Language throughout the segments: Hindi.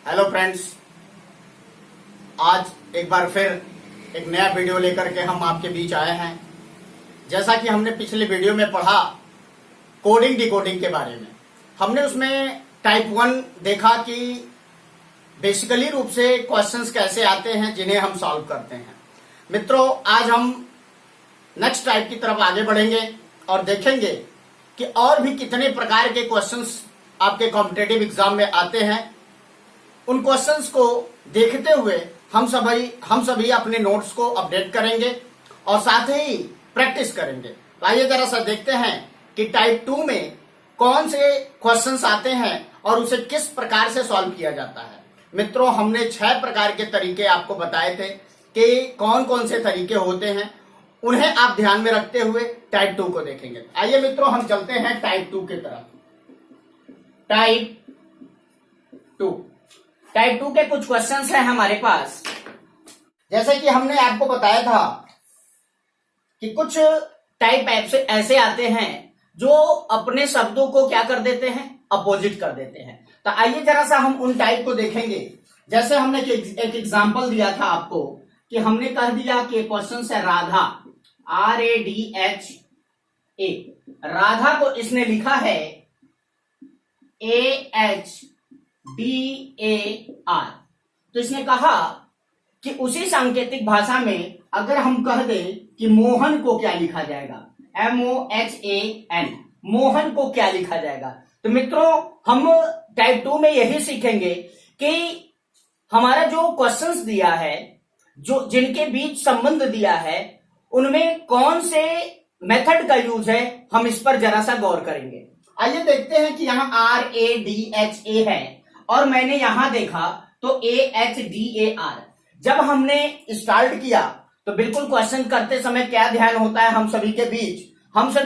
हेलो फ्रेंड्स, आज एक बार फिर एक नया वीडियो लेकर के हम आपके बीच आए हैं। जैसा कि हमने पिछले वीडियो में पढ़ा कोडिंग डिकोडिंग के बारे में, हमने उसमें टाइप 1 देखा कि बेसिकली रूप से क्वेश्चंस कैसे आते हैं जिन्हें हम सॉल्व करते हैं। मित्रों, आज हम नेक्स्ट टाइप की तरफ आगे बढ़ेंगे और देखेंगे कि और भी कितने प्रकार के क्वेश्चंस आपके कॉम्पिटिटिव एग्जाम में आते हैं। उन क्वेश्चंस को देखते हुए हम सभी अपने नोट्स को अपडेट करेंगे और साथ ही प्रैक्टिस करेंगे। तो आइए जरा सा देखते हैं कि टाइप 2 में कौन से क्वेश्चंस आते हैं और उसे किस प्रकार से सॉल्व किया जाता है। मित्रों, हमने 6 प्रकार के तरीके आपको बताए थे कि कौन कौन से तरीके होते हैं, उन्हें आप ध्यान में रखते हुए टाइप 2 को देखेंगे। आइए मित्रों, हम चलते हैं टाइप 2 की तरफ। टाइप 2 के कुछ क्वेश्चंस हैं हमारे पास। जैसे कि हमने आपको बताया था कि कुछ टाइप ऐसे आते हैं जो अपने शब्दों को क्या कर देते हैं, अपोजिट कर देते हैं। तो आइए जरा सा हम उन टाइप को देखेंगे। जैसे हमने एक एग्जांपल दिया था आपको कि हमने कह दिया कि क्वेश्चन है राधा, RADHA। राधा को इसने लिखा है AHDAR। तो इसने कहा कि उसी सांकेतिक भाषा में अगर हम कह दें कि मोहन को क्या लिखा जाएगा, MOHAN, मोहन को क्या लिखा जाएगा। तो मित्रों, हम टाइप 2 में यही सीखेंगे कि हमारा जो क्वेश्चंस दिया है, जो जिनके बीच संबंध दिया है, उनमें कौन से मेथड का यूज है, हम इस पर जरा सा गौर करेंगे। आइए देखते हैं कि यहाँ RADHA है और मैंने यहां देखा तो AHDAR। जब हमने स्टार्ट किया तो बिल्कुल क्वेश्चन करते समय क्या ध्यान होता है हम सभी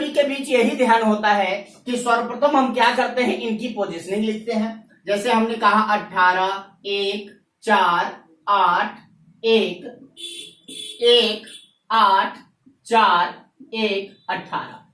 के बीच यही ध्यान होता है कि सर्वप्रथम हम क्या करते हैं, इनकी पोजीशनिंग लिखते हैं। जैसे हमने कहा 18, 1, 4, 8, 1, 1, 8, 4, 1, 18।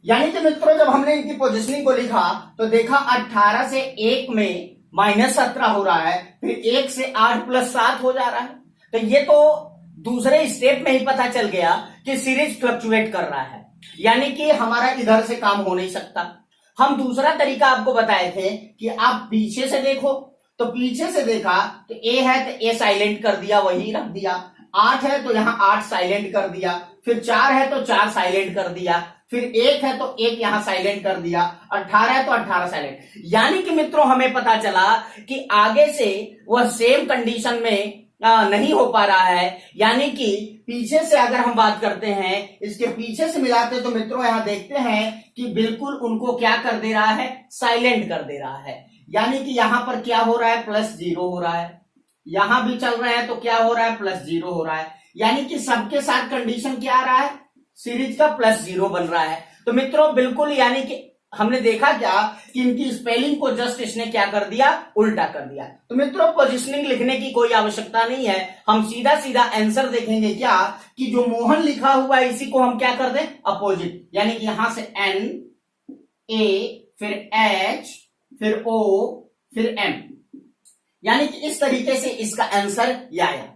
यानी कि मित्रों, जब हमने इनकी पोजीशनिंग को लिखा तो देखा 18 से 1 में -17 हो रहा है, फिर 1 से 8 + 7 हो जा रहा है। तो ये तो दूसरे स्टेप में ही पता चल गया कि सीरीज फ्लक्चुएट कर रहा है, यानी कि हमारा इधर से काम हो नहीं सकता। हम दूसरा तरीका आपको बताए थे कि आप पीछे से देखो। तो पीछे से देखा तो A है तो A साइलेंट कर दिया, वही रख दिया। 8 है तो यहां 8 साइलेंट कर दिया, फिर 4 है तो 4 साइलेंट कर दिया, फिर 1 है तो 1 यहां साइलेंट कर दिया, 18 है तो 18 साइलेंट। यानी कि मित्रों, हमें पता चला कि आगे से वह सेम कंडीशन में नहीं हो पा रहा है। यानी कि पीछे से अगर हम बात करते हैं, इसके पीछे से मिलाते तो मित्रों यहां देखते हैं कि बिल्कुल उनको क्या कर दे रहा है, साइलेंट कर दे रहा है। यानी कि यहां पर क्या हो रहा है, +0 हो रहा है। यहां भी चल रहा है तो क्या हो रहा है, +0 हो रहा है। यानी कि सबके साथ कंडीशन क्या आ रहा है, सीरीज का +0 बन रहा है। तो मित्रों बिल्कुल, यानी कि हमने देखा क्या कि इनकी स्पेलिंग को जस्ट इसने क्या कर दिया, उल्टा कर दिया। तो मित्रों, पोजीशनिंग लिखने की कोई आवश्यकता नहीं है, हम सीधा सीधा आंसर देखेंगे क्या कि जो मोहन लिखा हुआ है इसी को हम क्या कर दें, अपोजिट। यानी कि यहां से N, A, फिर H, फिर O, फिर M। यानी कि इस तरीके से इसका आंसर यह आया।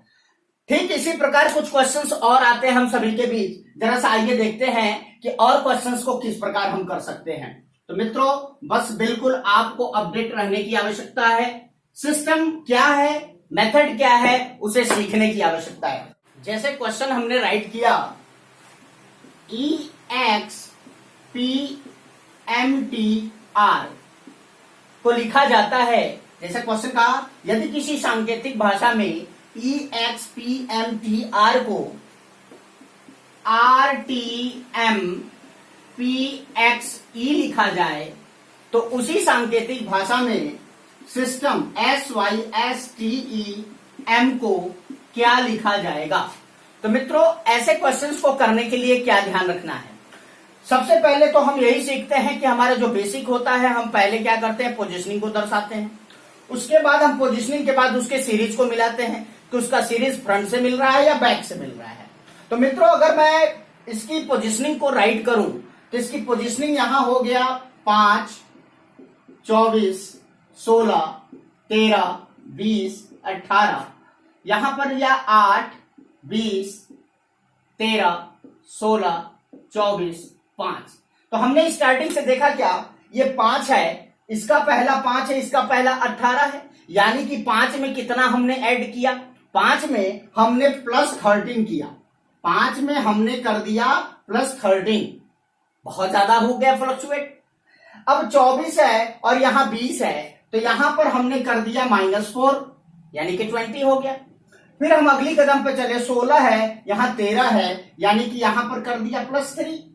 ठीक इसी प्रकार कुछ क्वेश्चंस और आते हैं हम सभी के बीच। जरा सा आइए देखते हैं कि और क्वेश्चंस को किस प्रकार हम कर सकते हैं। तो मित्रों, बस बिल्कुल आपको अपडेट रहने की आवश्यकता है। सिस्टम क्या है, मेथड क्या है, उसे सीखने की आवश्यकता है। जैसे क्वेश्चन हमने राइट किया EXPMTR को लिखा जाता है। जैसे क्वेश्चन कहा, यदि किसी सांकेतिक भाषा में EXPMTR को RTMPXE लिखा जाए तो उसी सांकेतिक भाषा में सिस्टम SYSTEM को क्या लिखा जाएगा। तो मित्रों, ऐसे क्वेश्चंस को करने के लिए क्या ध्यान रखना है। सबसे पहले तो हम यही सीखते हैं कि हमारा जो बेसिक होता है, हम पहले क्या करते हैं, पोजीशनिंग को दर्शाते हैं। उसके बाद हम पोजीशनिंग के बाद उसके सीरीज को मिलाते हैं कि उसका सीरीज फ्रंट से मिल रहा है या बैक से मिल रहा है। तो मित्रों, अगर मैं इसकी पोजीशनिंग को राइट करूं तो इसकी पोजीशनिंग यहां हो गया 5, 24, 16, 13, 20, 18, यहां पर यह 8, 20, 13, 16, 24, 5। तो हमने स्टार्टिंग से देखा क्या, ये 5 है, इसका पहला 5 है, इसका पहला 18 है, यानी कि 5 में कितना हमने ऐड किया, 5 में हमने +13 किया, 5 में हमने कर दिया +13, बहुत ज्यादा हो गया फ्लक्चुएट। अब 24 है और यहां 20 है, तो यहां पर हमने कर दिया -4, यानी कि 20 हो गया। फिर हम अगली कदम पे चले, 16 है, यहां 13 है, यानी कि यहां पर कर दिया -3।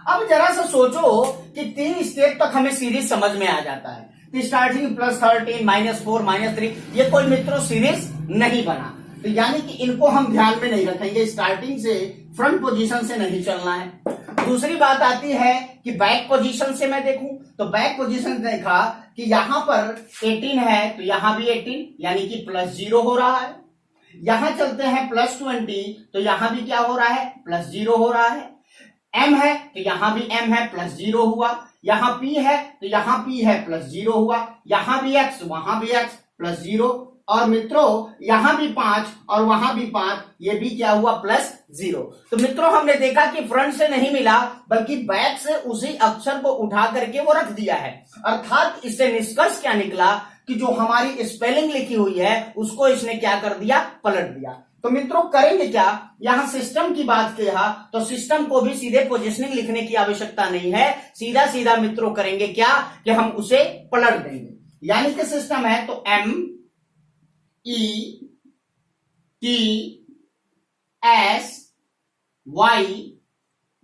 अब जरा सा सोचो कि 3 स्टेप तक हमें सीरीज समझ में आ जाता है, तो स्टार्टिंग +13, -4, -3, ये कोई मित्रों सीरीज नहीं बना, तो यानी कि इनको हम ध्यान में नहीं रखेंगे, स्टार्टिंग से फ्रंट पोजीशन से नहीं चलना है। दूसरी बात आती है कि बैक पोजीशन से मैं देखूं, तो बैक पोजीशन देखा कि यहां पर 18 है, तो यहां भी 18, यानी कि +0 हो रहा है। यहां चलते हैं +20, तो यहां भी क्या हो रहा है, +0 हो रहा है। M है तो यहां भी M है, +0 हुआ। यहां P है तो यहां P है, +0 हुआ। यहां भी X, वहां भी X, +0। और मित्रों यहां भी 5 और वहां भी 5, ये भी क्या हुआ, +0। तो मित्रों हमने देखा कि फ्रंट से नहीं मिला, बल्कि बैक से उसी अक्षर को उठा करके वो रख दिया है। अर्थात इससे निष्कर्ष क्या निकला कि जो हमारी स्पेलिंग लिखी हुई है उसको इसने क्या कर दिया, पलट दिया। तो मित्रों करेंगे क्या, यहां सिस्टम की बात किया तो सिस्टम को भी सीधे पोजीशनिंग लिखने की आवश्यकता नहीं है, सीधा सीधा मित्रों करेंगे क्या कि हम उसे पलट देंगे। यानी कि सिस्टम है तो METSY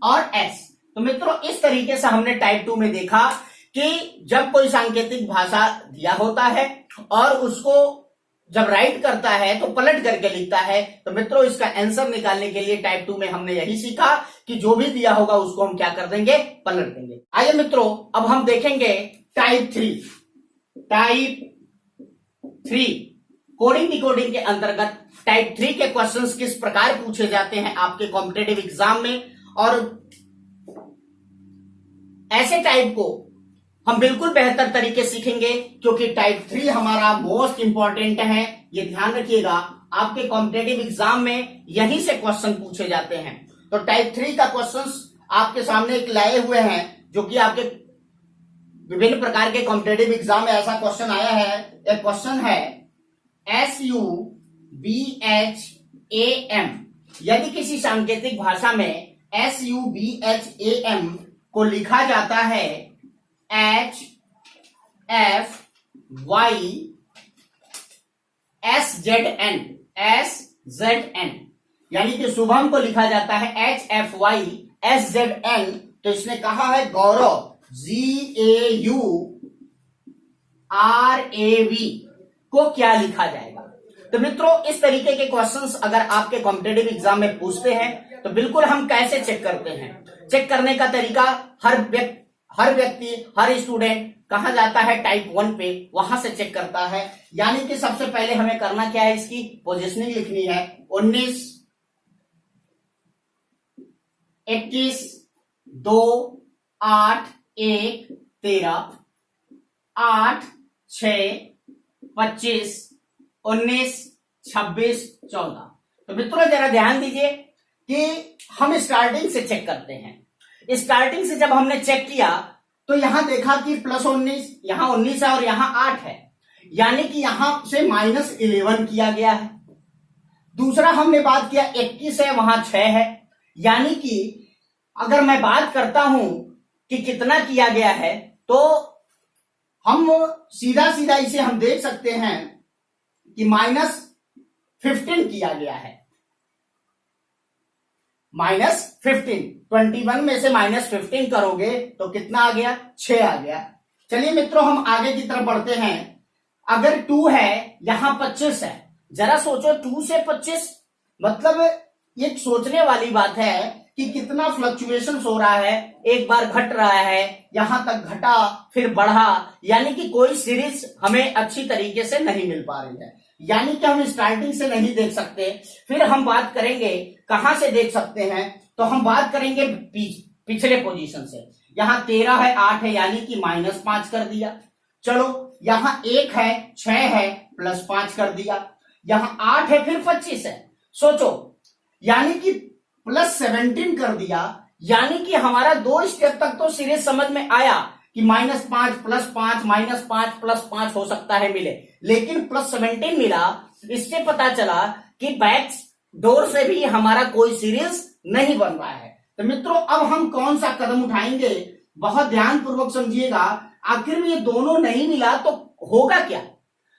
और S। तो मित्रों इस तरीके से हमने टाइप 2 में देखा कि जब कोई सांकेतिक भाषा दिया होता है और उसको जब राइट करता है तो पलट करके लिखता है, तो मित्रों इसका आंसर निकालने के लिए टाइप 2 में हमने यही सीखा कि जो भी दिया होगा उसको हम क्या कर देंगे, पलट देंगे। आइए मित्रों अब हम देखेंगे टाइप 3 कोडिंग डिकोडिंग के अंतर्गत टाइप 3 के क्वेश्चंस किस प्रकार पूछे जाते हैं आपके कॉम्पिटिटिव एग्जाम में, और ऐसे टाइप को हम बिल्कुल बेहतर तरीके सीखेंगे क्योंकि टाइप 3 हमारा मोस्ट इंपॉर्टेंट है। ये ध्यान रखिएगा, आपके कॉम्पिटिटिव एग्जाम में यहीं से क्वेश्चन पूछे जाते हैं। तो टाइप 3 का क्वेश्चंस आपके सामने एक लाए हुए हैं, जो कि आपके विभिन्न प्रकार के कॉम्पिटिटिव एग्जाम में ऐसा क्वेश्चन आया है। एक क्वेश्चन है SUBHAM, यदि किसी सांकेतिक भाषा में SUBHAM को लिखा जाता है HFYSZN, यानी कि शुभम को लिखा जाता है HFYSZN, तो इसने कहा है गौरव GAURAV को क्या लिखा जाएगा। तो मित्रों इस तरीके के क्वेश्चंस अगर आपके कॉम्पिटिटिव एग्जाम में पूछते हैं तो बिल्कुल हम कैसे चेक करते हैं, चेक करने का तरीका हर व्यक्ति हर स्टूडेंट कहां जाता है, टाइप 1 पे, वहां से चेक करता है। यानी कि सबसे पहले हमें करना क्या है, इसकी पोजीशनिंग लिखनी है। 19, 21, 2, 8, 1, 13, 8, 6, 25, 19, 26, 14। तो मित्रों जरा ध्यान दीजिए कि हम स्टार्टिंग से चेक करते हैं। स्टार्टिंग से जब हमने चेक किया तो यहां देखा कि +19, यहां 19 है और यहां 8 है, यानी कि यहां से -11 किया गया है। दूसरा हमने बात किया 21 है, वहां 6 है, यानी कि अगर मैं बात करता हूं कि कितना किया गया है तो हम सीधा सीधा इसे हम देख सकते हैं कि -15 किया गया है। -15, 21 में से -15 करोगे तो कितना आ गया, 6 आ गया। चलिए मित्रों हम आगे की तरफ बढ़ते हैं। अगर 2 है, यहां 25 है, जरा सोचो 2 से 25, मतलब ये सोचने वाली बात है कि कितना फ्लक्चुएशन हो रहा है, एक बार घट रहा है, यहां तक घटा फिर बढ़ा, यानी कि कोई सीरीज हमें अच्छी तरीके से नहीं मिल पा रही है, यानी कि हम स्टार्टिंग से नहीं देख सकते। फिर हम बात करेंगे कहां से देख सकते हैं, तो हम बात करेंगे पिछले पोजीशन से। यहां 13 है, 8 है, यानी कि -5 कर दिया। चलो यहां 1 है, 6 है, प्लस 5 कर दिया, यहां 8 है, फिर 25 है। सोचो, यानी कि प्लस 17 कर दिया, यानी कि हमारा 2 स्टेप तक तो सीरीज समझ में आया कि -5 + 5 -5 + 5 हो सकता है मिले, लेकिन प्लस 17 मिला। इससे पता चला कि बैक डोर से भी हमारा कोई सीरीज नहीं बन रहा है। तो मित्रों, अब हम कौन सा कदम उठाएंगे, बहुत ध्यानपूर्वक समझिएगा। आखिर में ये दोनों नहीं मिला तो होगा क्या?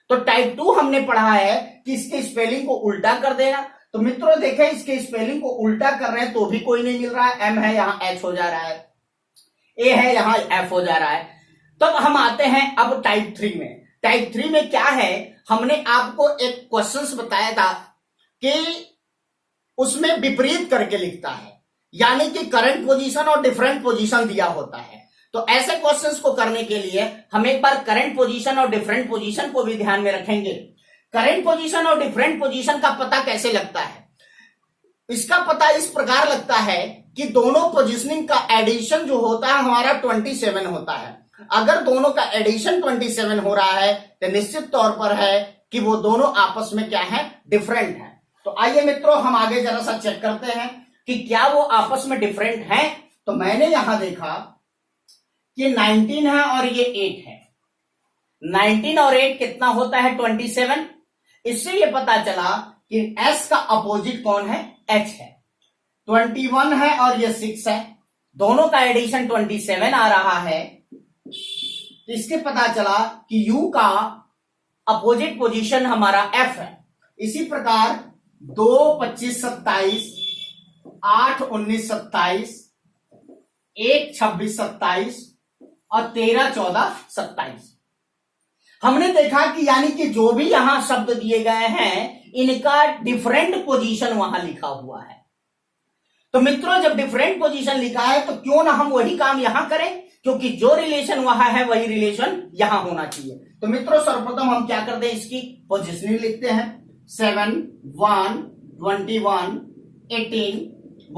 तो टाइप 2 हमने पढ़ा है कि इसके स्पेलिंग को उल्टा कर देना। तो मित्रों देखें, इसके स्पेलिंग को उल्टा कर रहे हैं तो भी कोई नहीं मिल रहा है। एम है, यहां एच हो जा रहा है, ए है, यहां एफ हो जा रहा है। तब हम आते हैं अब टाइप 3 में। टाइप 3 में क्या है, हमने आपको एक क्वेश्चंस बताया था कि उसमें विपरीत करके लिखता है, यानी कि करंट पोजीशन और डिफरेंट पोजीशन दिया होता है। तो ऐसे क्वेश्चंस को करने के लिए हम एक बार करंट पोजीशन और डिफरेंट पोजीशन को भी ध्यान में रखेंगे। करंट पोजीशन और डिफरेंट पोजीशन का पता कैसे लगता है? इसका पता इस प्रकार लगता है कि दोनों पोजीशनिंग का एडिशन जो होता है हमारा 27 होता है। अगर दोनों का एडिशन 27 हो रहा है तो निश्चित तौर पर है कि वो दोनों आपस में क्या है, डिफरेंट है। तो आइए मित्रों, हम आगे जरा सा चेक करते हैं कि क्या वो आपस में डिफरेंट हैं। तो मैंने यहां देखा कि 19 है और ये 8 है। 19 और 8 कितना होता है, 27। इससे ये पता चला कि S का अपोजिट कौन है, H है। 21 है और ये 6 है, दोनों का एडिशन 27 आ रहा है। इससे पता चला कि U का अपोजिट पोजीशन हमारा F है। इसी प्रकार 2 25 27, 8 19 27, 1 26 27 और 13 14 27। हमने देखा कि यानी कि जो भी यहां शब्द दिए गए हैं इनका डिफरेंट पोजीशन वहां लिखा हुआ है। तो मित्रों, जब डिफरेंट पोजीशन लिखा है तो क्यों ना हम वही काम यहां करें, क्योंकि जो रिलेशन वहां है वही रिलेशन यहां होना चाहिए। तो मित्रों, सर्वप्रथम हम क्या करते हैं, इसकी पोजीशनिंग लिखते हैं। 7 1 21 18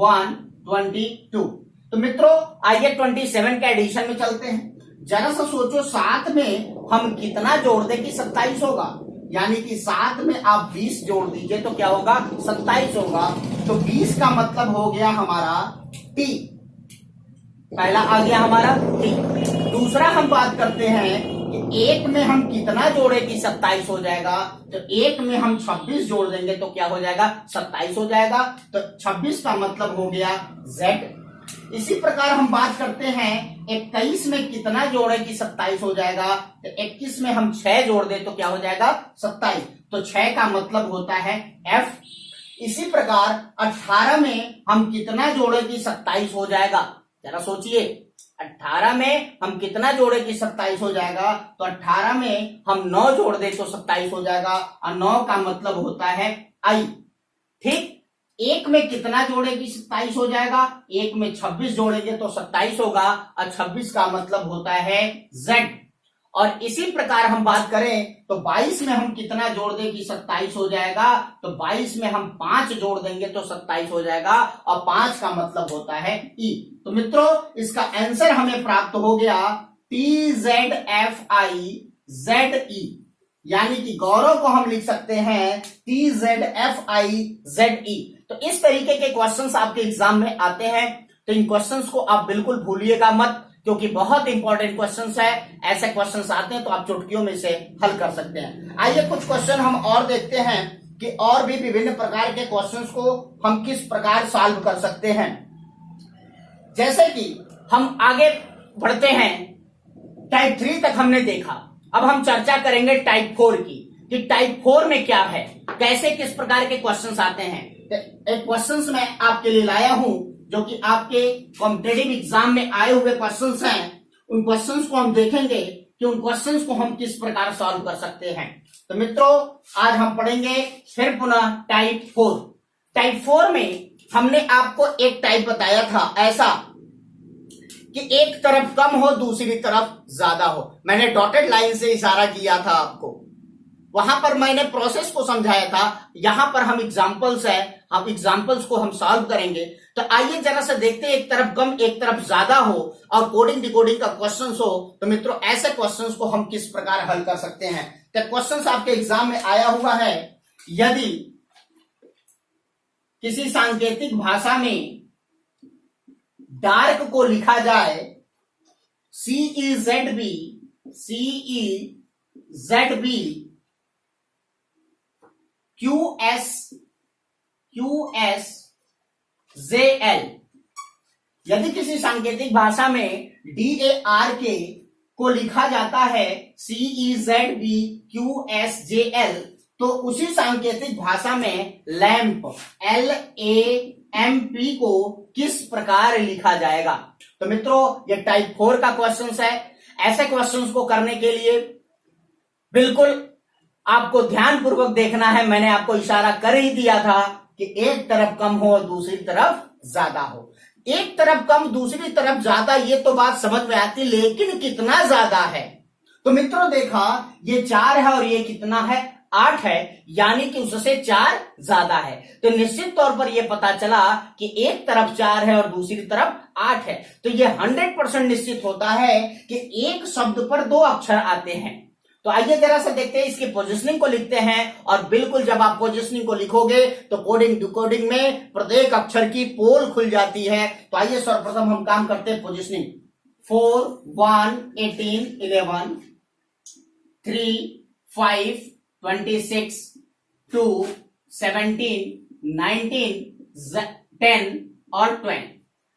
1 22। तो मित्रों आइए 27 के एडिशन में चलते हैं। जरा सा सोचो, 7 में हम कितना जोड़ दें कि 27 होगा, यानी कि 7 में आप 20 जोड़ दीजिए तो क्या होगा, 27 होगा। तो 20 का मतलब हो गया हमारा T, पहला आ गया हमारा T। दूसरा हम बात करते हैं कि 1 में हम कितना जोड़े कि 27 हो जाएगा, तो 1 में हम 26 जोड़ देंगे तो क्या हो जाएगा, 27 हो जाएगा। तो 26 का मतलब हो गया Z। इसी प्रकार हम बात करते हैं 21 में कितना जोड़े कि 27 हो जाएगा, तो 21 में हम 6 जोड़ दे तो क्या हो जाएगा, 27। तो 6 का मतलब होता है F। इसी प्रकार 18 में हम कितना जोड़े कि 27 हो जाएगा, जरा सोचिए, 18 में हम कितना जोड़े कि 27 हो जाएगा, तो 18 में हम 9 जोड़ दे तो 27 हो जाएगा, और 9 का मतलब होता है I। ठीक, 1 में कितना जोड़े कि 27 हो जाएगा, 1 में 26 जोड़ेंगे तो 27 होगा, और 26 का मतलब होता है Z। और इसी प्रकार हम बात करें तो 22 में हम कितना जोड़ दें कि 27 हो जाएगा, तो 22 में हम 5 जोड़ देंगे तो 27 हो जाएगा, और 5 का मतलब होता है E। तो मित्रों इसका आंसर हमें प्राप्त हो गया TZFIZE, यानी कि गौरव को हम लिख सकते हैं TZFIZE। तो इस तरीके के क्वेश्चंस आपके एग्जाम में आते हैं, तो इन क्वेश्चंस को आप बिल्कुल भूलिएगा मत, क्योंकि बहुत इंपॉर्टेंट क्वेश्चंस है। ऐसे क्वेश्चंस आते हैं तो आप चुटकियों में से हल कर सकते हैं। आइए कुछ क्वेश्चन हम और देखते हैं कि और भी विभिन्न प्रकार के क्वेश्चंस को हम किस प्रकार सॉल्व कर सकते हैं। जैसे कि हम आगे बढ़ते हैं, टाइप 3 तक हमने देखा, अब हम चर्चा करेंगे टाइप 4 की, कि टाइप 4 में क्या है, कैसे किस प्रकार के क्वेश्चंस आते हैं। एक क्वेश्चंस मैं आपके लिए लाया हूं जो कि आपके कॉम्पिटिटिव एग्जाम में आए हुए क्वेश्चंस हैं। उन क्वेश्चंस को हम देखेंगे कि उन क्वेश्चंस को हम किस प्रकार सॉल्व कर सकते हैं। तो मित्रों आज हम पढ़ेंगे फिर पुनः टाइप 4। टाइप 4 में हमने आपको एक टाइप बताया था ऐसा कि एक तरफ कम हो दूसरी तरफ ज्यादा हो। मैंने डॉटेड लाइन से इशारा किया था आपको, वहां पर मैंने प्रोसेस को समझाया था, यहां पर हम एग्जांपल्स है, हम एग्जांपल्स को हम सॉल्व करेंगे। तो आइए जरा सा देखते हैं, एक तरफ कम एक तरफ ज्यादा हो और कोडिंग डिकोडिंग का क्वेश्चंस हो, तो मित्रों ऐसे क्वेश्चंस को हम किस प्रकार हल कर सकते हैं। तो क्वेश्चंस आपके एग्जाम में आया हुआ है, यदि किसी सांकेतिक भाषा में डार्क को लिखा जाए CEZB QSJL, यदि किसी सांकेतिक भाषा में DARK को लिखा जाता है CEZB QSJL, तो उसी सांकेतिक भाषा में लैंप LAMP को किस प्रकार लिखा जाएगा। तो मित्रों ये टाइप 4 का क्वेश्चन है। ऐसे क्वेश्चंस को करने के लिए बिल्कुल आपको ध्यानपूर्वक देखना है। मैंने आपको इशारा कर ही दिया था कि एक तरफ कम हो और दूसरी तरफ ज्यादा हो। एक तरफ कम दूसरी तरफ ज्यादा, ये तो बात समझ में आती, लेकिन कितना ज्यादा है। तो मित्रों देखा, ये 4 है और ये कितना है, 8 है, यानी कि उससे 4 ज्यादा है। तो निश्चित तौर पर यह पता चला कि एक तरफ 4 है और दूसरी तरफ 8 है। तो यह 100% निश्चित होता है कि एक शब्द पर 2 अक्षर आते हैं। तो आइए जरा सा देखते हैं, इसकी पोजीशनिंग को लिखते हैं। और बिल्कुल जब आप पोजीशनिंग को लिखोगे तो कोडिंग डिकोडिंग में प्रत्येक अक्षर की पोल खुल जाती है। तो आइए सर्वप्रथम हम काम करते हैं पोजीशनिंग। 4 1 18 11 3 5 26 2 17 19 10 और 20।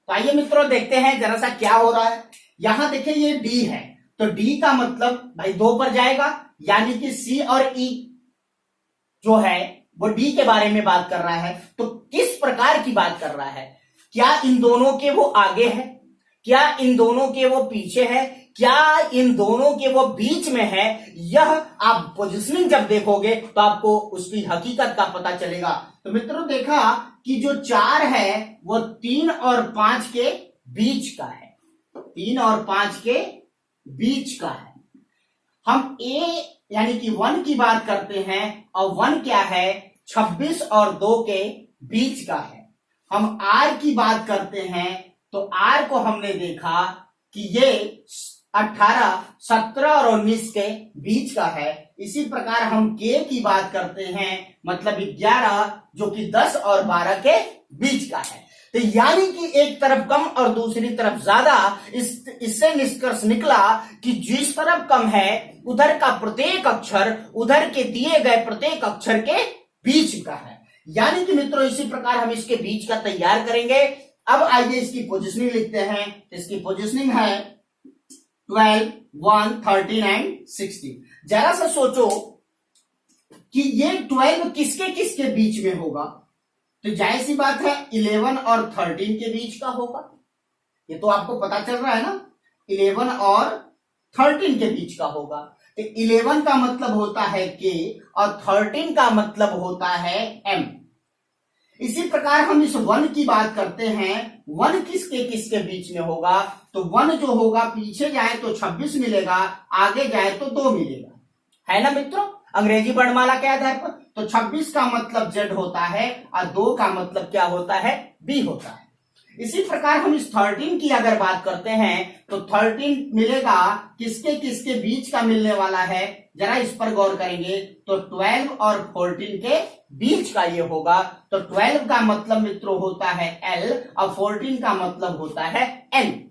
तो आइए मित्रों देखते हैं जरा सा क्या हो रहा है। यहां देखिए ये डी है, तो डी का मतलब भाई 2 पर जाएगा, यानी कि सी और ई जो है वो डी के बारे में बात कर रहा है। तो किस प्रकार की बात कर रहा है, क्या इन दोनों के वो आगे है, क्या इन दोनों के वो पीछे है, क्या इन दोनों के वो बीच में है। यह आप पोजीशनिंग जब देखोगे तो आपको उसकी हकीकत का पता चलेगा। तो मित्रों देखा कि जो 4 है वो 3 और 5 के बीच का है, 3 और 5 के बीच का है। हम ए यानी कि 1 की बात करते हैं और 1 क्या है, 26 और 2 के बीच का है। हम आर की बात करते हैं तो आर को हमने देखा कि ये 18 17 और 19 के बीच का है। इसी प्रकार हम के की बात करते हैं, मतलब 11 जो कि 10 और 12 के बीच का है। तो यानी कि एक तरफ कम और दूसरी तरफ ज्यादा। इससे निष्कर्ष निकला कि जिस तरफ कम है उधर का प्रत्येक अक्षर उधर के दिए गए प्रत्येक अक्षर के बीच का है। यानी कि मित्रों इसी प्रकार हम इसके बीच का तैयार करेंगे। अब आइए इसकी पोजीशनिंग लिखते हैं। इसकी पोजीशनिंग है 12 1 13 एंड 16। जरा सा सोचो कि ये 12 किसके किसके बीच में होगा। तो जाहिर सी बात है 11 और 13 के बीच का होगा। ये तो आपको पता चल रहा है ना, 11 और 13 के बीच का होगा। तो 11 का मतलब होता है के और 13 का मतलब होता है एम। इसी प्रकार हम इस 1 की बात करते हैं, 1 किसके किसके बीच में होगा। तो 1 जो होगा पीछे जाए तो 26 मिलेगा, आगे जाए तो 2 मिलेगा, है ना मित्रों, अंग्रेजी वर्णमाला के आधार पर। तो 26 का मतलब जेड होता है और 2 का मतलब क्या होता है, बी होता है। इसी प्रकार हम इस 13 की अगर बात करते हैं तो 13 मिलेगा किसके किसके बीच का मिलने वाला है, जरा इस पर गौर करेंगे तो 12 और 14 के बीच का ये होगा। तो 12 का मतलब मित्रों होता है एल और 14 का मतलब होता है एन।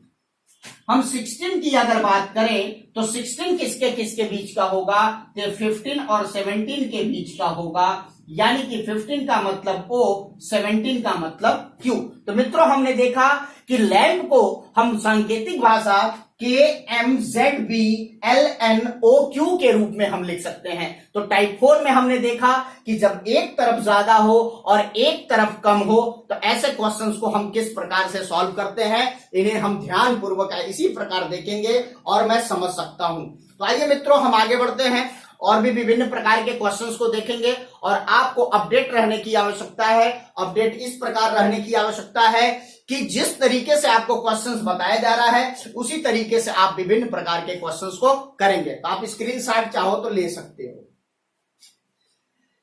हम 16 की अगर बात करें तो 16 किसके किसके बीच का होगा, तो 15 और 17 के बीच का होगा। यानी कि 15 का मतलब O, 17 का मतलब Q। तो मित्रों हमने देखा कि लैंप को हम सांकेतिक भाषा KMZBLNOQ के रूप में हम लिख सकते हैं। तो टाइप 4 में हमने देखा कि जब एक तरफ ज्यादा हो और एक तरफ कम हो तो ऐसे क्वेश्चंस को हम किस प्रकार से सॉल्व करते हैं, इन्हें हम ध्यान पूर्वक इसी प्रकार देखेंगे और मैं समझ सकता हूं। तो आइए मित्रों हम आगे बढ़ते हैं और भी विभिन्न प्रकार के क्वेश्चंस को देखेंगे। और आपको अपडेट रहने की आवश्यकता है। अपडेट इस प्रकार रहने की आवश्यकता है कि जिस तरीके से आपको क्वेश्चंस बताया जा रहा है उसी तरीके से आप विभिन्न प्रकार के क्वेश्चंस को करेंगे। तो आप स्क्रीनशॉट चाहो तो ले सकते हो।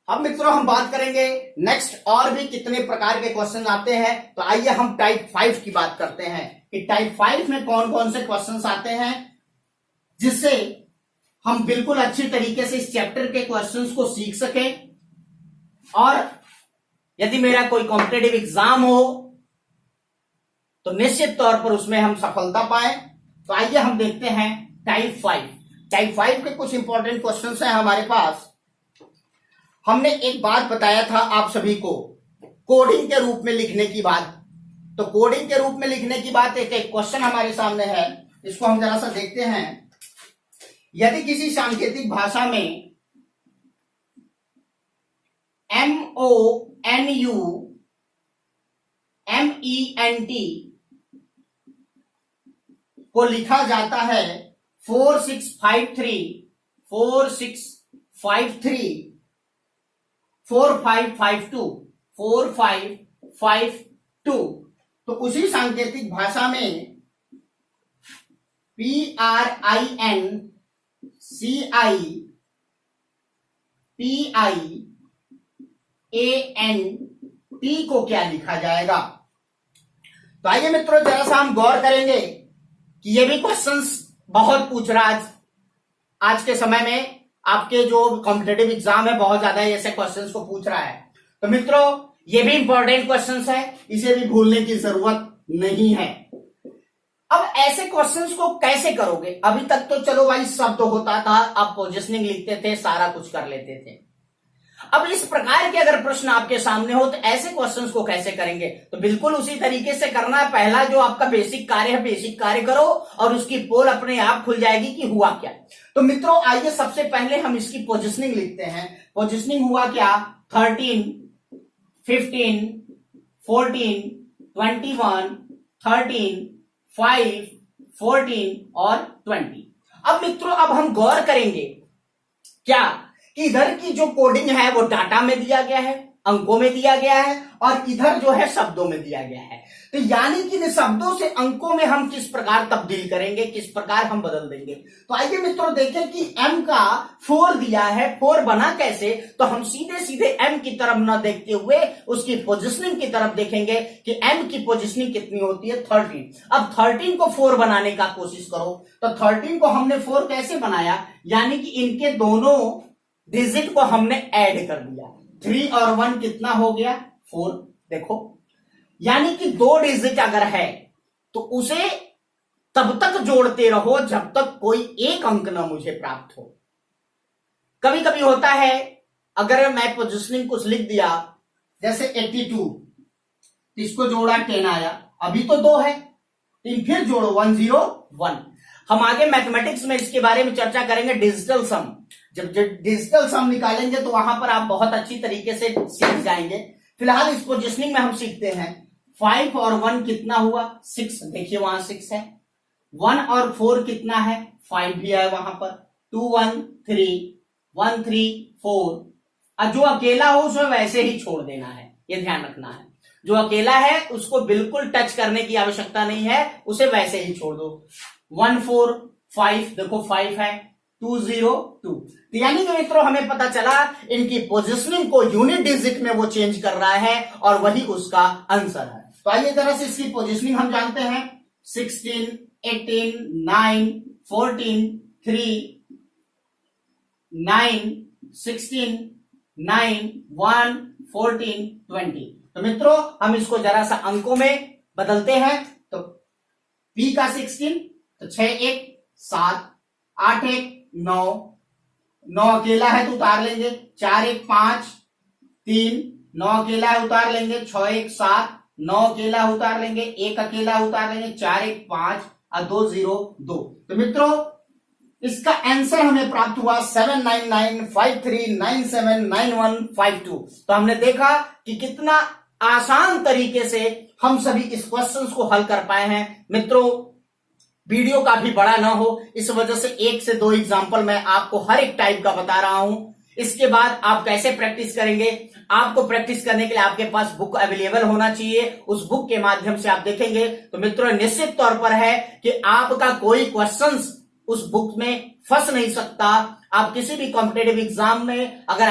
अब मित्रों हम बात करेंगे नेक्स्ट और भी कितने प्रकार के क्वेश्चन आते हैं। तो आइए हम टाइप 5 की बात करते हैं कि टाइप 5 में कौन कौन से क्वेश्चन आते हैं, जिससे हम बिल्कुल अच्छी तरीके से इस चैप्टर के क्वेश्चंस को सीख सकें और यदि मेरा कोई कॉम्पिटेटिव एग्जाम हो तो निश्चित तौर पर उसमें हम सफलता पाए। तो आइए हम देखते हैं टाइप 5। टाइप 5 के कुछ इंपॉर्टेंट क्वेश्चंस हैं हमारे पास। हमने एक बात बताया था आप सभी को कोडिंग के रूप में लिखने की बात। तो कोडिंग के रूप में लिखने की बात, एक क्वेश्चन हमारे सामने है, इसको हम जरा सा देखते हैं। यदि किसी सांकेतिक भाषा में MONUMENT को लिखा जाता है 4653 4653 4552 4552, तो उसी सांकेतिक भाषा में PRINCIPIANT को क्या लिखा जाएगा। तो आइए मित्रों जरा सा हम गौर करेंगे कि ये भी क्वेश्चंस बहुत पूछ रहा है आज के समय में। आपके जो कॉम्पिटेटिव एग्जाम है बहुत ज्यादा ऐसे क्वेश्चंस को पूछ रहा है। तो मित्रों ये भी इंपॉर्टेंट क्वेश्चंस है, इसे भी भूलने की जरूरत नहीं है। अब ऐसे क्वेश्चंस को कैसे करोगे? अभी तक तो चलो भाई शब्द होता था, आप पोजीशनिंग लिखते थे, सारा कुछ कर लेते थे। अब इस प्रकार के अगर प्रश्न आपके सामने हो तो ऐसे क्वेश्चंस को कैसे करेंगे? तो बिल्कुल उसी तरीके से करना है। पहला जो आपका बेसिक कार्य है, बेसिक कार्य करो और उसकी पोल अपने आप खुल जाएगी कि हुआ क्या। तो मित्रों आइए सबसे पहले हम इसकी पोजीशनिंग लिखते हैं। पोजीशनिंग हुआ क्या? 13, 15, 14, 21, 13, 5, 14 और 20। अब मित्रों अब हम गौर करेंगे क्या कि इधर की जो कोडिंग है वो डाटा में दिया गया है, अंकों में दिया गया है, और इधर जो है शब्दों में दिया गया है। तो यानी कि इन शब्दों से अंकों में हम किस प्रकार तब्दील करेंगे, किस प्रकार हम बदल देंगे। तो आइए मित्रों देखें कि m का 4 दिया है, 4 बना कैसे? तो हम सीधे सीधे m की तरफ न देखते हुए उसकी पोजीशनिंग की तरफ देखेंगे कि m की पोजीशनिंग कितनी होती है, 13। अब 13 को 4 बनाने का कोशिश करो। तो 13 को हमने 4 कैसे बनाया, यानी कि इनके दोनों डिजिट को हमने ऐड कर दिया। 3 और 1 कितना हो गया, 4। देखो यानी कि 2 डिजिट अगर है तो उसे तब तक जोड़ते रहो जब तक कोई एक अंक ना मुझे प्राप्त हो। कभी कभी होता है अगर मैं पोजीशनिंग कुछ लिख दिया जैसे 82, इसको जोड़ा 10 आया, अभी तो 2 है, फिर जोड़ो 101। हम आगे मैथमेटिक्स में इसके बारे में चर्चा करेंगे, डिजिटल सम। जब डिजिटल सम निकालेंगे तो वहां पर आप बहुत अच्छी तरीके से सीख जाएंगे। फिलहाल इस पोजीशनिंग में हम सीखते हैं 5 और 1 कितना हुआ, 6। देखिए वहां 6 है। 1 और 4 कितना है, 5 भी है वहां पर। 2 1 3 1 3 4। और जो अकेला हो उसमें वैसे ही छोड़ देना है, ये ध्यान रखना है। जो अकेला है उसको बिल्कुल टच करने की आवश्यकता नहीं है, उसे वैसे ही छोड़ दो। 1 4 5, देखो 5 है। 2 0 2। यानी कि मित्रों हमें पता चला इनकी पोजीशनिंग को यूनिट डिजिट में वो चेंज कर रहा है और वही उसका आंसर है। तो आइए जरा से इसकी पोजीशनिंग हम जानते हैं। 16 18 9 14 3 9 16 9 1 14 20। तो मित्रों हम इसको जरा सा अंकों में बदलते हैं। तो P का 16, तो 6 1 7 8 1 9, 9 अकेला है तो उतार लेंगे। 4 1 5 3, 9 अकेला है उतार लेंगे। 6 1 7, 9 अकेला उतार लेंगे। 1 अकेला उतार लेंगे। 4 1 5 और 2 0 2। तो मित्रों इसका आंसर हमें प्राप्त हुआ 79953979152। तो हमने देखा कि कितना आसान तरीके से हम सभी इस क्वेश्चंस को हल कर पाए हैं। मित्रों वीडियो काफी बड़ा ना हो इस वजह से 1 से 2 एग्जांपल मैं आपको हर एक टाइप का बता रहा हूं। इसके बाद आप कैसे प्रैक्टिस करेंगे, आपको प्रैक्टिस करने के लिए आपके पास बुक अवेलेबल होना चाहिए। उस बुक के माध्यम से आप देखेंगे तो मित्रों निश्चित तौर पर है कि आपका कोई क्वेश्चंस उस बुक में फंस नहीं सकता। आप किसी भी कॉम्पिटेटिव एग्जाम में अगर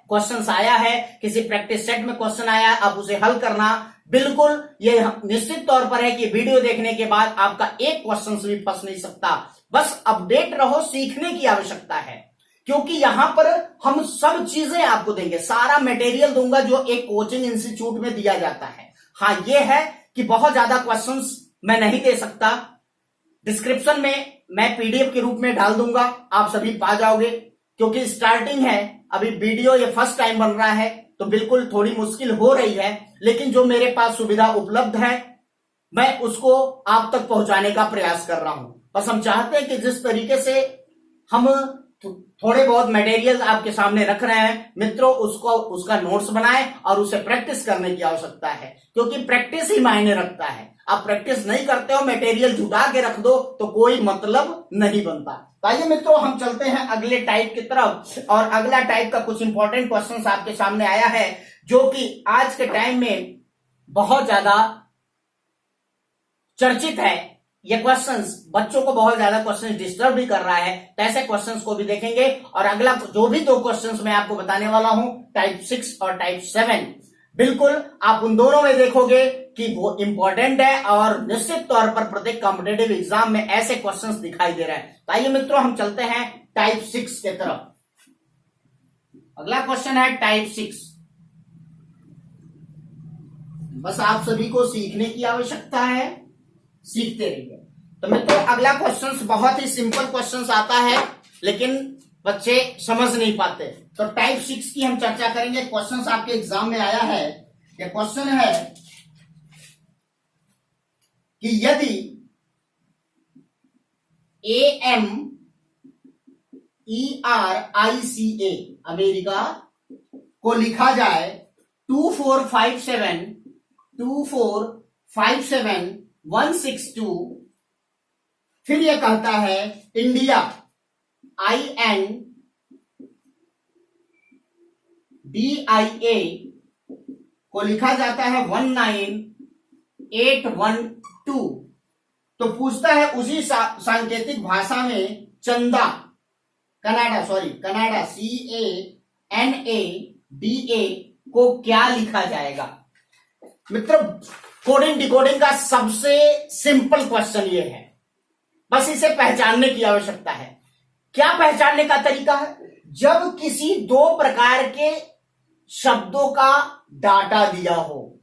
क्वेश्चन आया है, किसी प्रैक्टिस सेट में क्वेश्चन आया है, अब उसे हल करना बिल्कुल ये निश्चित तौर पर है कि वीडियो देखने के बाद आपका एक क्वेश्चन भी फंस नहीं सकता। बस अपडेट रहो, सीखने की आवश्यकता है, क्योंकि यहां पर हम सब चीजें आपको देंगे, सारा मटेरियल दूंगा जो एक कोचिंग इंस्टीट्यूट में दिया जाता है। हाँ, ये है कि बहुत ज्यादा क्वेश्चंस मैं नहीं दे सकता, डिस्क्रिप्शन में मैं पीडीएफ के रूप में डाल दूंगा, आप सभी पा जाओगे, क्योंकि स्टार्टिंग है, अभी वीडियो ये फर्स्ट टाइम बन रहा है, तो बिल्कुल थोड़ी मुश्किल हो रही है, लेकिन जो मेरे पास सुविधा उपलब्ध है मैं उसको आप तक पहुंचाने का प्रयास कर रहा हूं। बस हम चाहते हैं कि जिस तरीके से हम थोड़े बहुत मटेरियल आपके सामने रख रहे हैं मित्रों, उसका नोट्स बनाएं और उसे प्रैक्टिस करने की आवश्यकता है, क्योंकि प्रैक्टिस ही मायने रखता है। आप प्रैक्टिस नहीं करते हो, मटेरियल जुटा के रख दो तो कोई मतलब नहीं बनता। तो आइए मित्रों, हम चलते हैं अगले टाइप की तरफ, और अगला टाइप का कुछ इंपॉर्टेंट क्वेश्चन आपके सामने आया है, जो कि आज के टाइम में बहुत ज्यादा चर्चित है। ये क्वेश्चंस बच्चों को बहुत ज्यादा क्वेश्चंस डिस्टर्ब भी कर रहा है, तो ऐसे क्वेश्चंस को भी देखेंगे। और अगला जो भी दो क्वेश्चंस मैं आपको बताने वाला हूं, टाइप 6 और टाइप 7, बिल्कुल आप उन दोनों में देखोगे कि वो इंपॉर्टेंट है और निश्चित तौर पर प्रत्येक कॉम्पिटेटिव एग्जाम में ऐसे क्वेश्चंस दिखाई दे रहे हैं। तो आइए मित्रों, हम चलते हैं टाइप 6 के तरफ। अगला क्वेश्चन है टाइप 6। बस आप सभी को सीखने की आवश्यकता है, सीखते रहिए। तो मित्रों, अगला क्वेश्चन बहुत ही सिंपल क्वेश्चन आता है, लेकिन बच्चे समझ नहीं पाते। तो टाइप 6 की हम चर्चा करेंगे। क्वेश्चन आपके एग्जाम में आया है, यह क्वेश्चन है कि यदि AMERICA अमेरिका को लिखा जाए 2457162, फिर यह कहता है इंडिया INDIA को लिखा जाता है 19812, तो पूछता है उसी सांकेतिक भाषा में कनाडा CANADA को क्या लिखा जाएगा। मित्रों, कोडिंग डिकोडिंग का सबसे सिंपल क्वेश्चन ये है, बस इसे पहचानने की आवश्यकता है। क्या पहचानने का तरीका है? जब किसी दो प्रकार के शब्दों का डाटा दिया हो,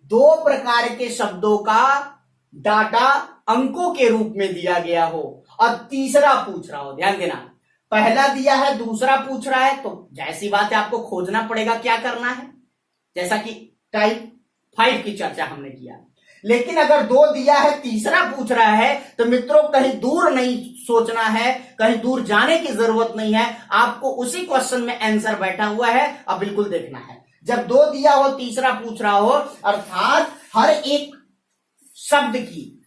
दो प्रकार के शब्दों का डाटा अंकों के रूप में दिया गया हो और तीसरा पूछ रहा हो, ध्यान देना, पहला दिया है दूसरा पूछ रहा है, तो जैसी बात है आपको खोजना पड़ेगा क्या करना है, जैसा कि टाइप 5 की चर्चा हमने किया। लेकिन अगर दो दिया है तीसरा पूछ रहा है, तो मित्रों कहीं दूर नहीं सोचना है, कहीं दूर जाने की जरूरत नहीं है, आपको उसी क्वेश्चन में आंसर बैठा हुआ है, अब बिल्कुल देखना है। जब दो दिया हो तीसरा पूछ रहा हो, अर्थात हर एक शब्द की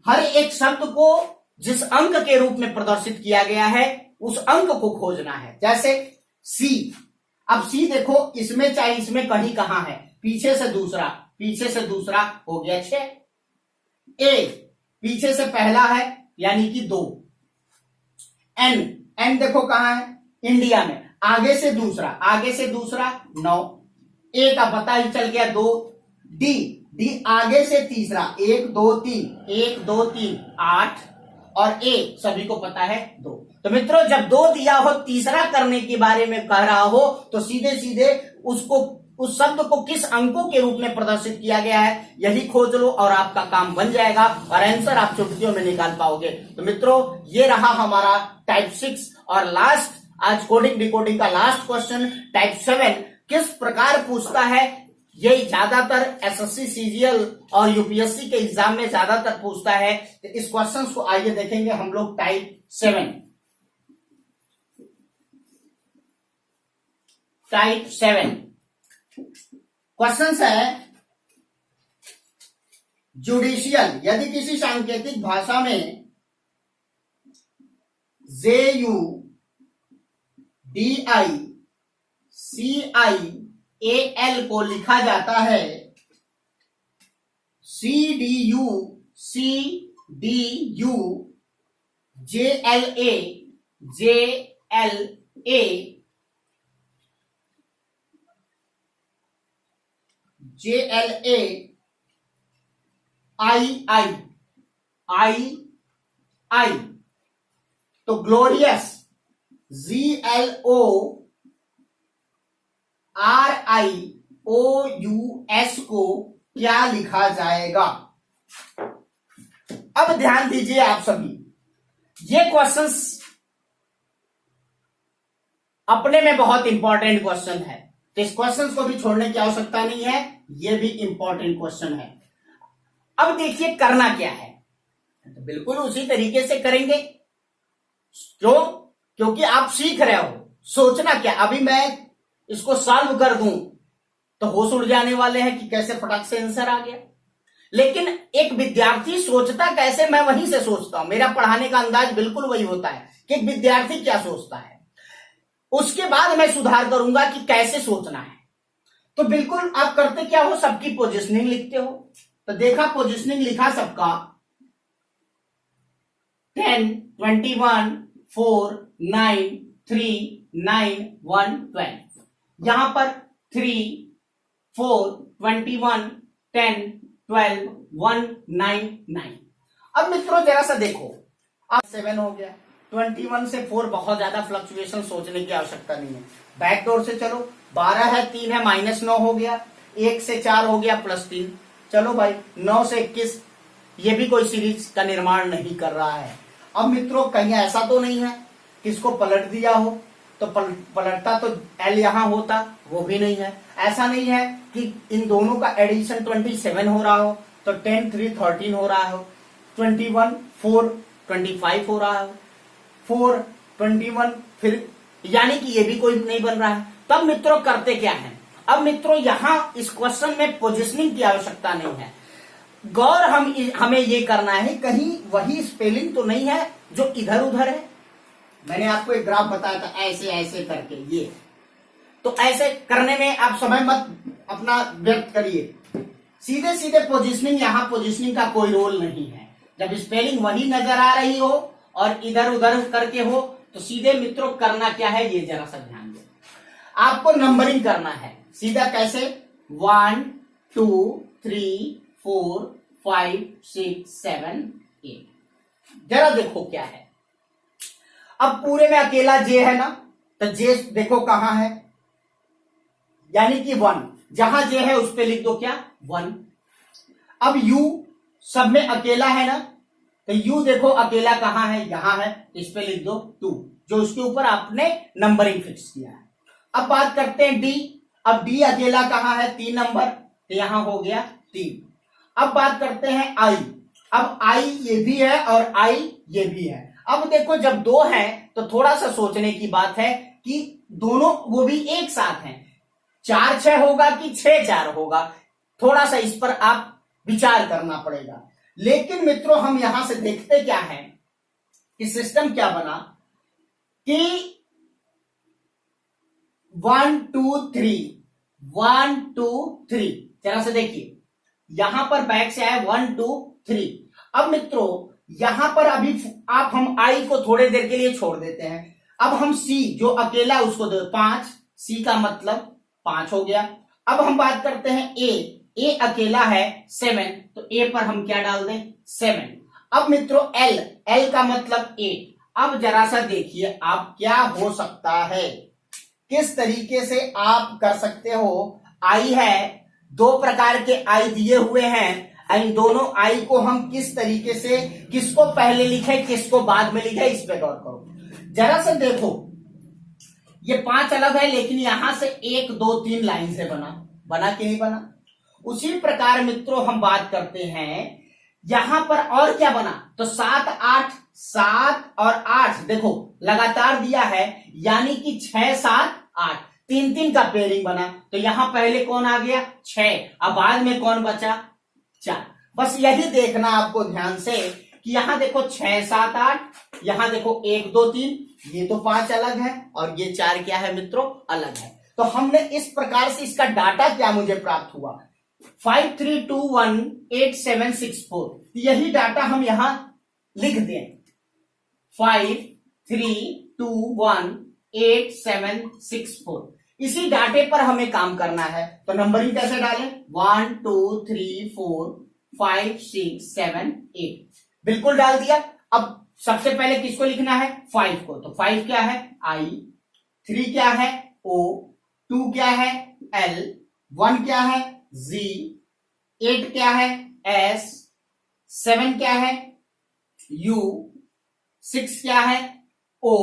हर एक शब्द को जिस अंक के रूप में प्रदर्शित किया गया है उस अंक को खोजना है। जैसे सी, अब सी देखो, इसमें चाहे इसमें कहीं कहां है, पीछे से दूसरा हो गया 6। ए पीछे से पहला है यानी कि 2। एन देखो कहां है, इंडिया में, आगे से दूसरा 9। ए का पता ही चल गया 2। डी आगे से तीसरा 1 2 3 8, और ए सभी को पता है 2। तो मित्रों, जब 2 दिया हो तीसरा करने के बारे में कह रहा हो, तो सीधे सीधे उस शब्द को किस अंकों के रूप में प्रदर्शित किया गया है यही खोज लो और आपका काम बन जाएगा और आंसर आप चुटकियों में निकाल पाओगे। तो मित्रों, ये रहा हमारा टाइप 6 और लास्ट, आज कोडिंग डिकोडिंग का लास्ट क्वेश्चन टाइप 7 किस प्रकार पूछता है। ये ज्यादातर एसएससी सीजीएल और यूपीएससी के एग्जाम में ज्यादातर पूछता है। तो इस क्वेश्चन को आइए देखेंगे हम लोग टाइप 7। टाइप 7 क्वेश्चन है जुडिशियल, यदि किसी सांकेतिक भाषा में JUDICIAL को लिखा जाता है CDUCDUJLAJLA LA JLA I तो ग्लोरियस GLORIOUS को क्या लिखा जाएगा? अब ध्यान दीजिए आप सभी, ये क्वेश्चंस अपने में बहुत इंपॉर्टेंट क्वेश्चन है, तो इस क्वेश्चन को भी छोड़ने की आवश्यकता नहीं है, ये भी इंपॉर्टेंट क्वेश्चन है। अब देखिए करना क्या है, तो बिल्कुल उसी तरीके से करेंगे। क्यों? क्योंकि आप सीख रहे हो। सोचना क्या, अभी मैं इसको सॉल्व कर दूं तो होश उड़ जाने वाले हैं कि कैसे फटाक से आंसर आ गया। लेकिन एक विद्यार्थी सोचता कैसे, मैं वहीं से सोचता हूं। मेरा पढ़ाने का अंदाज बिल्कुल वही होता है कि एक विद्यार्थी क्या सोचता है, उसके बाद मैं सुधार करूंगा कि कैसे सोचना है। तो बिल्कुल आप करते क्या हो, सबकी पोजीशनिंग लिखते हो। तो देखा, पोजीशनिंग लिखा सबका 10 21 4 9 3 9 1 12। यहां पर 3 4 21 10 12 1 9 9। अब मित्रों जरा सा देखो, अब 7 हो गया, 21 से 4 बहुत ज्यादा फ्लक्चुएशन सोचने की आवश्यकता नहीं है। बैक डोर से चलो, 12 है 3 है -9 हो गया, 1 से 4 हो गया +3। चलो भाई 9 से 21, ये भी कोई सीरीज का निर्माण नहीं कर रहा है। अब मित्रों कहीं ऐसा तो नहीं है किसको पलट दिया हो, तो पलटता तो L यहां होता, वो भी नहीं है। ऐसा नहीं है कि इन दोनों का एडिशन 27 हो रहा हो, तो 10 3 13 हो रहा हो, 21 4 25 हो रहा हो, 4 21 फिर, यानी कि ये भी कोई नहीं बन रहा है। तब मित्रों करते क्या है, अब मित्रों यहां इस क्वेश्चन में पोजीशनिंग की आवश्यकता नहीं है। गौर हमें ये करना है कहीं वही स्पेलिंग तो नहीं है जो इधर उधर है। मैंने आपको एक ग्राफ बताया था ऐसे ऐसे करके, ये तो ऐसे करने में आप समय मत अपना व्यक्त करिए। सीधे सीधे पोजीशनिंग, यहां पोजीशनिंग का कोई रोल नहीं है। जब स्पेलिंग वही नजर आ रही हो और इधर उधर करके हो, तो सीधे मित्रों करना क्या है, ये जरा सा ध्यान दो। आपको नंबरिंग करना है सीधा। कैसे? 1 2 3 4 5 6 7 8। जरा देखो क्या है। अब पूरे में अकेला जे है ना, तो जे देखो कहां है, यानी कि 1। जहां जे है उस पे लिख दो क्या, 1। अब यू सब में अकेला है ना, तो यू देखो अकेला कहां है, यहां है, इस पे लिख दो 2, जो उसके ऊपर आपने नंबरिंग फिक्स किया है। अब बात करते हैं डी। अब डी अकेला कहां है, 3 नंबर, तो यहां हो गया 3। अब बात करते हैं आई। अब आई ये भी है और आई ये भी है। अब देखो जब 2 है तो थोड़ा सा सोचने की बात है कि दोनों वो भी एक साथ हैं, 4 6 होगा कि 6 4 होगा, थोड़ा सा इस पर आप विचार करना पड़ेगा। लेकिन मित्रों हम यहां से देखते क्या है कि सिस्टम क्या बना कि 1 2 3 1 2 3। जरा से देखिए, यहां पर बैक से आया 1 2 3। अब मित्रों यहां पर अभी आप हम आई को थोड़े देर के लिए छोड़ देते हैं। अब हम सी जो अकेला उसको दे 5, सी का मतलब 5 हो गया। अब हम बात करते हैं ए अकेला है 7, तो ए पर हम क्या डाल दें, 7। अब मित्रों एल का मतलब 8। अब जरा सा देखिए आप क्या हो सकता है, किस तरीके से आप कर सकते हो। आई है, 2 प्रकार के आई दिए हुए हैं, इन दोनों आई को हम किस तरीके से, किसको पहले लिखे किसको बाद में लिखे, इस पे गौर करो। जरा सा देखो ये 5 अलग है, लेकिन यहां से 1 2 3 लाइन से बना कि नहीं बना। उसी प्रकार मित्रों हम बात करते हैं यहां पर और क्या बना, तो 7 8 7 और 8 देखो लगातार दिया है, यानी कि 6 7 8 3 3 का पेयरिंग बना। तो यहां पहले कौन आ गया, 6, अब बाद में कौन बचा, 4। बस यही देखना आपको ध्यान से कि यहां देखो 6 7 8, यहां देखो 1 2 3, ये तो 5 अलग है और ये 4 क्या है मित्रों, अलग है। तो हमने इस प्रकार से इसका डाटा क्या मुझे प्राप्त हुआ, 5 3 2 1 8 7 6 4। यही डाटा हम यहां लिख दें, 5 3 2 1 8764। इसी डाटे पर हमें काम करना है, तो नंबरिंग कैसे डालें? 1 2 3 4 5 6 7 8 बिल्कुल डाल दिया। अब सबसे पहले किसको लिखना है? 5 को। तो 5 क्या है? I, 3 क्या है? O, 2 क्या है? L, 1 क्या है? Z, 8 क्या है? S, 7 क्या है? U, 6 क्या है? O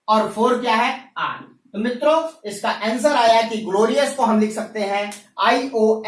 और 4 क्या है? R। तो मित्रों इसका आंसर आया कि ग्लोरियस को हम लिख सकते हैं IOLGSUOR।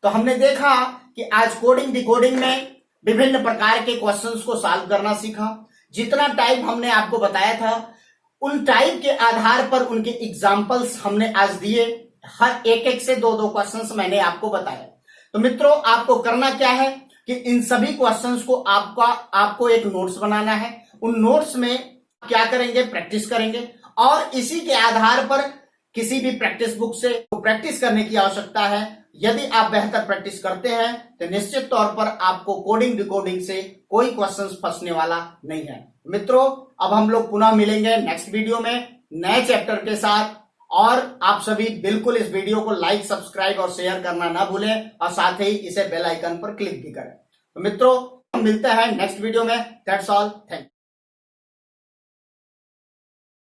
तो हमने देखा कि आज कोडिंग डिकोडिंग में विभिन्न प्रकार के क्वेश्चंस को सॉल्व करना सीखा। जितना टाइप हमने आपको बताया था उन टाइप के आधार पर उनके एग्जाम्पल्स हमने आज दिए। हर एक से दो क्वेश्चंस मैंने आपको बताया। तो मित्रों आपको करना क्या है कि इन सभी क्वेश्चंस को आपको एक नोट्स बनाना है। उन नोट्स में क्या करेंगे? प्रैक्टिस करेंगे और इसी के आधार पर किसी भी प्रैक्टिस बुक से प्रैक्टिस करने की आवश्यकता है। यदि आप बेहतर प्रैक्टिस करते हैं तो निश्चित तौर पर आपको कोडिंग डिकोडिंग से कोई क्वेश्चंस फंसने वाला नहीं है। मित्रों अब हम लोग पुनः मिलेंगे नेक्स्ट वीडियो में नए चैप्टर के साथ, और आप सभी बिल्कुल इस वीडियो को लाइक सब्सक्राइब और शेयर करना ना भूलें और साथ ही इसे बेल आइकन पर क्लिक भी करें। तो मित्रों मिलते हैं नेक्स्ट वीडियो में। That's all, thank you.